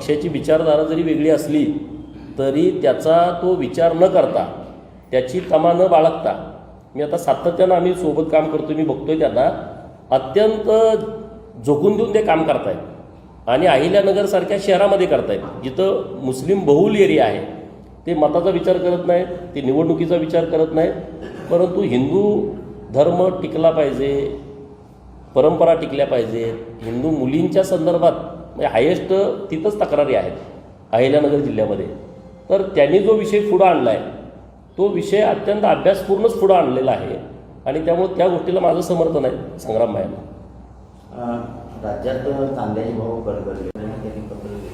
पक्षाची विचारधारा जरी वेगळी असली तरी त्याचा तो विचार न करता, त्याची तमा न बाळगता, मी आता सातत्यानं आम्ही सोबत काम करतो, मी बघतोय त्यांना अत्यंत झोकून देऊन ते काम करतायत आणि अहिल्यानगरसारख्या शहरामध्ये करतायत जिथं मुस्लिम बहुल एरिया आहे. ते मताचा विचार करत नाहीत, ते निवडणुकीचा विचार करत नाहीत, परंतु हिंदू धर्म टिकला पाहिजे, परंपरा टिकल्या पाहिजेत, हिंदू मुलींच्या संदर्भात म्हणजे हायेस्ट तिथंच तक्रारी आहेत अहिल्यानगर जिल्ह्यामध्ये. तर त्यांनी जो विषय पुढं आणला आहे तो विषय अत्यंत अभ्यासपूर्णच पुढं आणलेला आहे आणि त्यामुळे त्या गोष्टीला माझं समर्थन आहे संग्राम भाईंना. राज्यात कांद्याचे भाव गडगडले आणि त्यांनी पत्र दिले.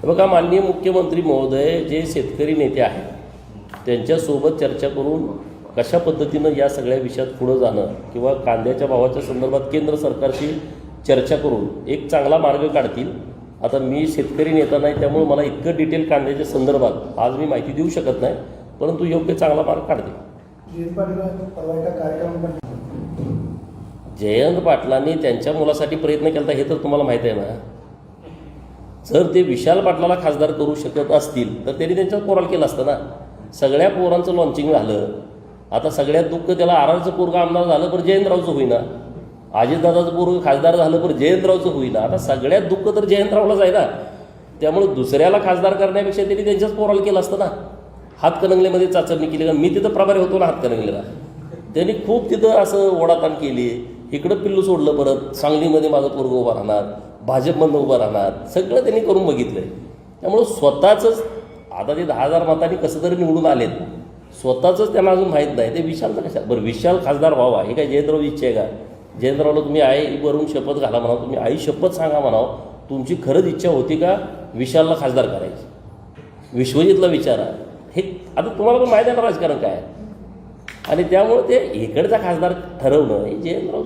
बघा, माननीय मुख्यमंत्री महोदय जे शेतकरी नेते आहेत त्यांच्यासोबत चर्चा करून कशा पद्धतीनं या सगळ्या विषयात पुढं जाणं किंवा कांद्याच्या भावाच्या संदर्भात केंद्र सरकारशी चर्चा करून एक चांगला मार्ग काढतील. आता मी शेतकरी नेता नाही त्यामुळे मला इतकं डिटेल कांद्याच्या संदर्भात आज मी माहिती देऊ शकत नाही, परंतु योग्य चांगला मार्ग काढतील. जयंत पाटलांनी त्यांच्या मुलासाठी प्रयत्न केला हे तर तुम्हाला माहीत आहे ना. जर ते विशाल पाटलाला खासदार करू शकत असतील तर त्यांनी त्यांच्यावर पोराला केलं असतं ना. सगळ्या पोरांचं लॉन्चिंग झालं, आता सगळ्यात दुःख त्याला आराचं पोरगं आमदार झालं पण जयंतरावचं होईना, अजितदादाचं पोरगं खासदार झालं पण जयंतरावचं होईना. आता सगळ्यात दुःख तर जयंतरावलाच आहे ना. त्यामुळे दुसऱ्याला खासदार करण्यापेक्षा त्यांनी त्यांच्याच पोराला केलं असतं ना. हातकणंगलेमध्ये चाचणी केली, कारण मी तिथं प्रभारी होतो ना हातकणंगलेला. त्यांनी खूप तिथं असं ओढाताण केली, इकडं पिल्लू सोडलं, परत सांगलीमध्ये माझं पोरगं उभं राहणार, भाजपमधनं उभं राहणार, सगळं त्यांनी करून बघितलं आहे. त्यामुळं स्वतःचंच आता ते 10,000 मतांनी कसं तरी निवडून आलेत, स्वतःचंच त्यांना अजून माहीत नाही ते विशालचं कशा. बरं, विशाल खासदार व्हावा हे काय जयंतरावची इच्छा आहे का? जयंतरावला तुम्ही आईवरून शपथ घाला म्हणावं, तुम्ही आई शपथ सांगा म्हणावं, तुमची खरंच इच्छा होती का विशालला खासदार करायची? विश्वजितला विचारा. हे आता तुम्हाला पण माहीत आहे ना राजकारण काय आहे. आणि त्यामुळे ते इकडचा खासदार ठरवणं हे जयंतराव